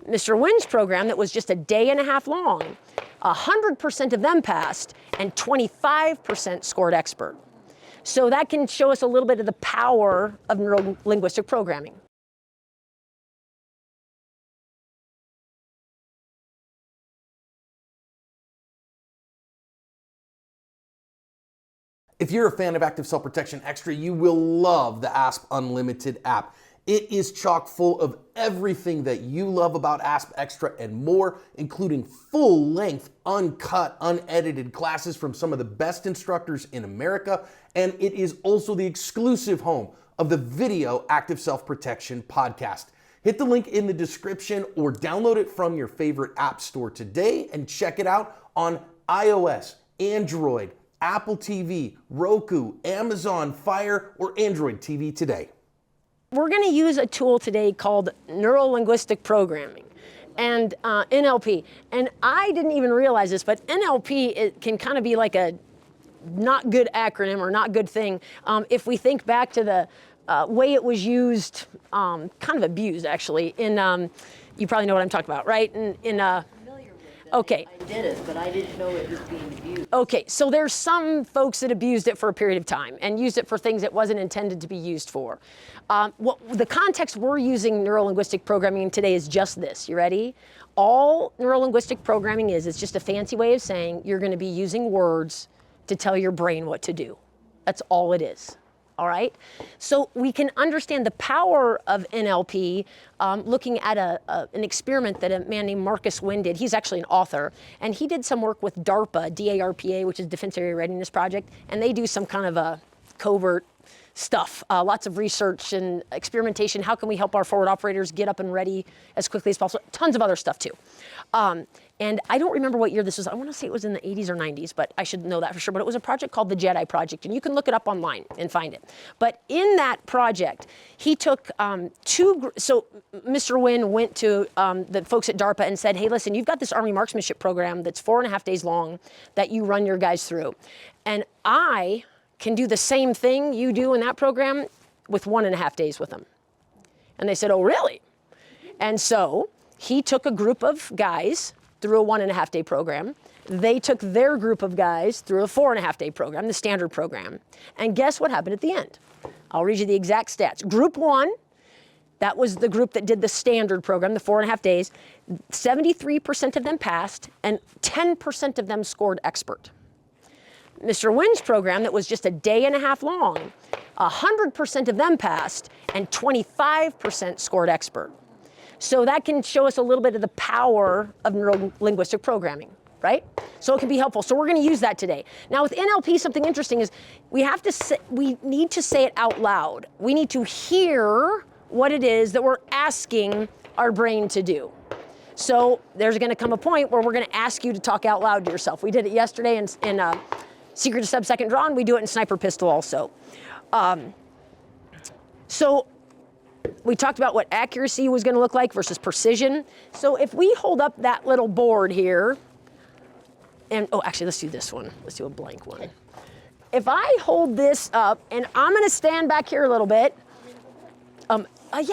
Mr. Wynn's program that was just a day and a half long, 100% of them passed and 25% scored expert. So that can show us a little bit of the power of neuro-linguistic programming. If you're a fan of Active Self-Protection Extra, you will love the ASP Unlimited app. It is chock full of everything that you love about ASP Extra and more, including full-length, uncut, unedited classes from some of the best instructors in America, and it is also the exclusive home of the Video Active Self-Protection podcast. Hit the link in the description or download it from your favorite app store today and check it out on iOS, Android, Apple TV, Roku, Amazon Fire, or Android TV today. We're going to use a tool today called neuro-linguistic programming and NLP. And I didn't even realize this, but NLP, it can kind of be like a not good acronym or not good thing. If we think back to the way it was used, kind of abused actually, in, you probably know what I'm talking about, right? Okay. I did it, but I didn't know it was being abused. Okay, so there's some folks that abused it for a period of time and used it for things it wasn't intended to be used for. The context we're using neuro-linguistic programming today is just this. You ready? All neuro-linguistic programming is, it's just a fancy way of saying you're going to be using words to tell your brain what to do. That's all it is. All right? So we can understand the power of NLP looking at an experiment that a man named Marcus Wynn did. He's actually an author. And he did some work with DARPA, D-A-R-P-A, which is Defense Area Readiness Project. And they do some kind of a covert stuff, lots of research and experimentation. How can we help our forward operators get up and ready as quickly as possible? Tons of other stuff too. And I don't remember what year this was. I want to say it was in the 80s or 90s, but I should know that for sure. But it was a project called the JEDI Project, and you can look it up online and find it. But in that project, he took so Mr. Wynn went to the folks at DARPA and said, hey, listen, you've got this Army marksmanship program that's 4.5 days long that you run your guys through. And I can do the same thing you do in that program with 1.5 days with them. And they said, oh, really? And so he took a group of guys through a 1.5 day program. They took their group of guys through a 4.5 day program, the standard program. And guess what happened at the end? I'll read you the exact stats. Group 1, that was the group that did the standard program, the 4.5 days. 73% of them passed and 10% of them scored expert. Mr. Wynn's program that was just a day and a half long, 100% of them passed and 25% scored expert. So that can show us a little bit of the power of neuro-linguistic programming, right? So it can be helpful. So we're going to use that today. Now with NLP, something interesting is we need to say it out loud. We need to hear what it is that we're asking our brain to do. So there's going to come a point where we're going to ask you to talk out loud to yourself. We did it yesterday in Secret to Sub-Second Draw, and we do it in Sniper Pistol also. So we talked about what accuracy was going to look like versus precision. So if we hold up that little board here, and oh, actually, let's do this one. Let's do a blank one. If I hold this up, and I'm going to stand back here a little bit. Yeah,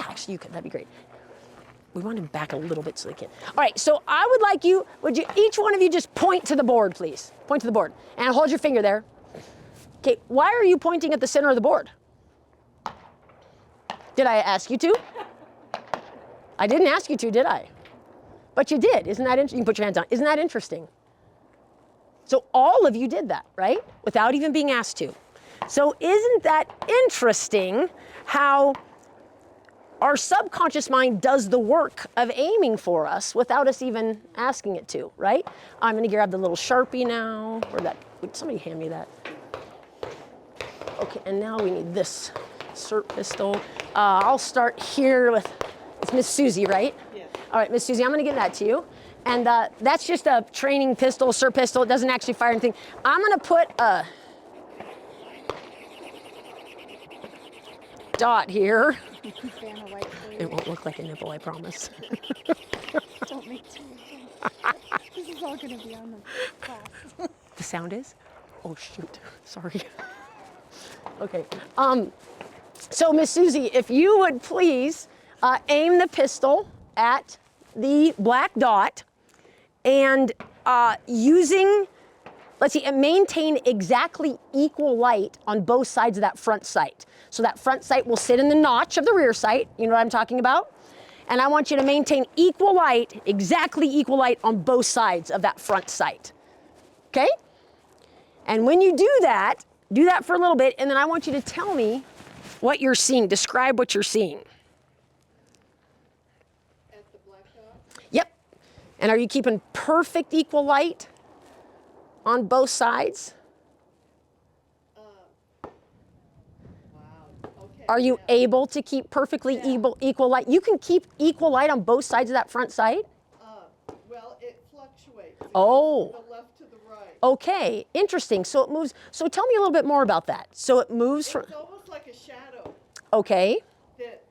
actually, you could. That'd be great. We want him back a little bit so they can. All right, so I would like you, each one of you just point to the board, please. Point to the board, and hold your finger there. Okay, why are you pointing at the center of the board? Did I ask you to? I didn't ask you to, did I? But you did. Isn't that interesting? You can put your hands on. Isn't that interesting? So all of you did that, right? Without even being asked to. So isn't that interesting how our subconscious mind does the work of aiming for us without us even asking it to, right? I'm going to grab the little Sharpie now. Would somebody hand me that? Okay, and now we need this SIRT pistol. I'll start here with, it's Miss Susie, right? Yeah. All right, Miss Susie, I'm going to give that to you. And that's just a training pistol, SIRT pistol. It doesn't actually fire anything. I'm going to put a dot here. It won't look like a nipple, I promise. Don't make too This is all going to be on the class. The sound is? Oh, shoot. Sorry. Okay. So, Miss Susie, if you would please aim the pistol at the black dot and using, let's see, and maintain exactly equal light on both sides of that front sight. So that front sight will sit in the notch of the rear sight. You know what I'm talking about? And I want you to maintain equal light, exactly equal light on both sides of that front sight. Okay? And when you do that for a little bit, and then I want you to tell me what you're seeing. Describe what you're seeing. At the black dot? Yep. And are you keeping perfect equal light on both sides? Wow. Okay. Are you able to keep perfectly equal light? You can keep equal light on both sides of that front sight? Well, it fluctuates. It Oh. goes from the left to the right. Okay, interesting. So it moves. So tell me a little bit more about that. So it moves from. It's almost like a shadow Okay. that,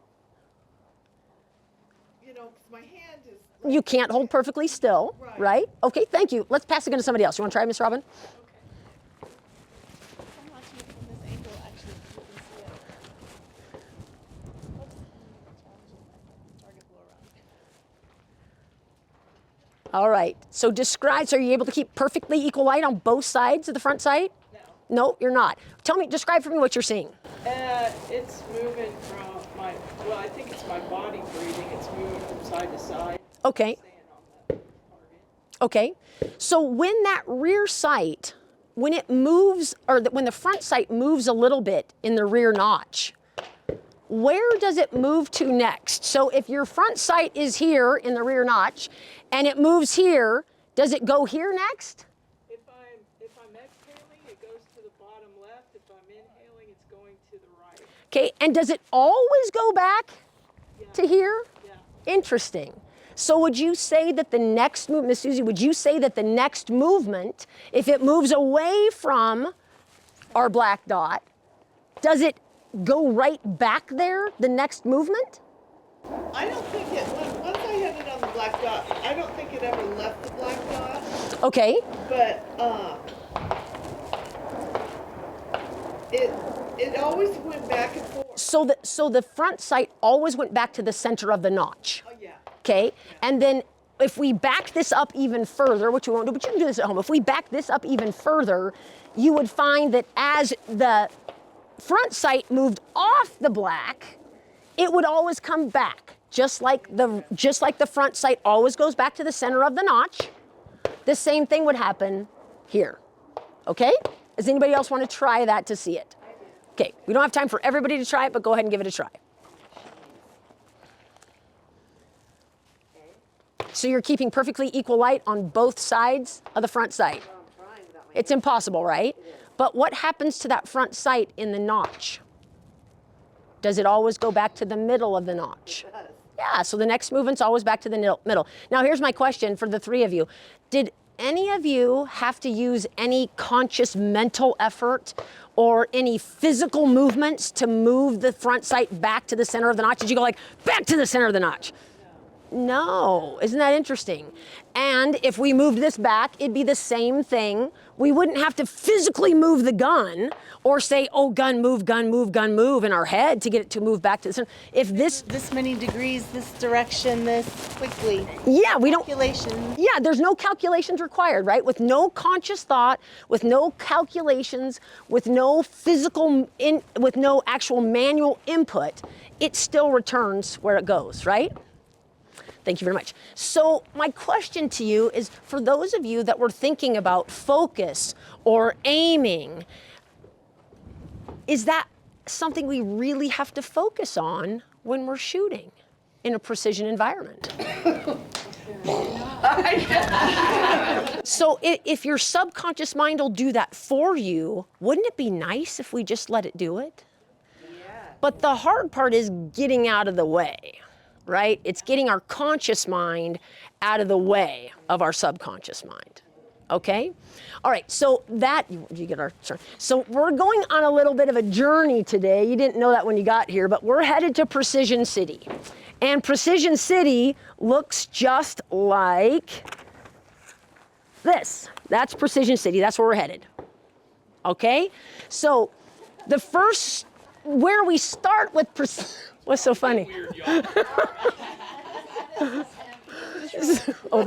'cause my hand is. You can't hold perfectly still, Right. right? Okay, thank you. Let's pass it on to somebody else. You want to try, Miss Robin? I'm watching it from this angle, actually, you can see it. Oops. Target blow around. All right. So describe. So are you able to keep perfectly equal light on both sides of the front sight? No. No, you're not. Tell me. Describe for me what you're seeing. It's moving from I think it's my body breathing. It's moving from side to side. Okay. Staying on the target. Okay. So when that rear sight, when it moves, or when the front sight moves a little bit in the rear notch, where does it move to next? So if your front sight is here in the rear notch and it moves here, does it go here next? If I'm exhaling, it goes to the bottom left. If I'm inhaling, it's going to the right. Okay, and does it always go back to here? Yeah. Interesting. So would you say that the next movement, Miss Susie, would you say that the next movement, if it moves away from our black dot, does it go right back there, the next movement? I don't think once I had it on the black dot, I don't think it ever left the black dot. Okay. But it always went back and forth. So the front sight always went back to the center of the notch. Oh yeah. Okay. And then if we back this up even further, which we won't do, but you can do this at home. If we back this up even further, you would find that as the front sight moved off the black, it would always come back, just like the front sight always goes back to the center of the notch. The same thing would happen here. Okay? Does anybody else want to try that to see it? Okay, we don't have time for everybody to try it, but go ahead and give it a try. So you're keeping perfectly equal light on both sides of the front sight. It's impossible, right? But what happens to that front sight in the notch? Does it always go back to the middle of the notch? It does. Yeah, so the next movement's always back to the middle. Now here's my question for the three of you. Did any of you have to use any conscious mental effort or any physical movements to move the front sight back to the center of the notch? Did you go like, back to the center of the notch? No, isn't that interesting? And if we moved this back, it'd be the same thing. We wouldn't have to physically move the gun or say, oh, gun, move, in our head to get it to move back to the center. If this many degrees, this direction, this quickly. yeah, we don't, Calculation. yeah, there's no calculations required, right? With no conscious thought, with no calculations, with no with no actual manual input, it still returns where it goes, right? Thank you very much. So my question to you is, for those of you that were thinking about focus or aiming, is that something we really have to focus on when we're shooting in a precision environment? So if your subconscious mind will do that for you, wouldn't it be nice if we just let it do it? Yeah. But the hard part is getting out of the way, right? It's getting our conscious mind out of the way of our subconscious mind. Okay? All right, so you get our, sorry. So we're going on a little bit of a journey today. You didn't know that when you got here, but we're headed to Precision City. And Precision City looks just like this. That's Precision City, that's where we're headed. Okay? So the first, where we start with what's so funny? Oh,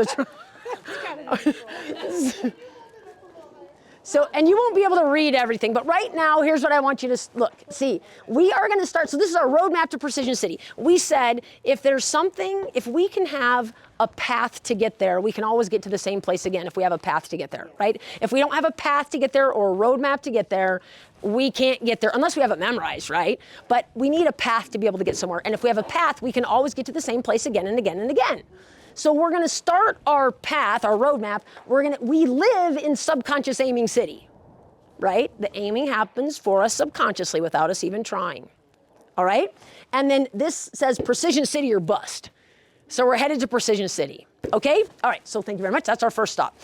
So, and you won't be able to read everything, but right now, here's what I want you to look, see. We are gonna start, so this is our roadmap to Precision City. We said, if there's something, if we can have a path to get there, we can always get to the same place again if we have a path to get there, right? If we don't have a path to get there or a roadmap to get there, we can't get there unless we have it memorized, right? But we need a path to be able to get somewhere. And if we have a path, we can always get to the same place again and again and again. So we're going to start our path, our roadmap. We live in subconscious aiming city, right? The aiming happens for us subconsciously without us even trying. All right? And then this says Precision City or bust. So we're headed to Precision City. Okay? All right. So thank you very much. That's our first stop.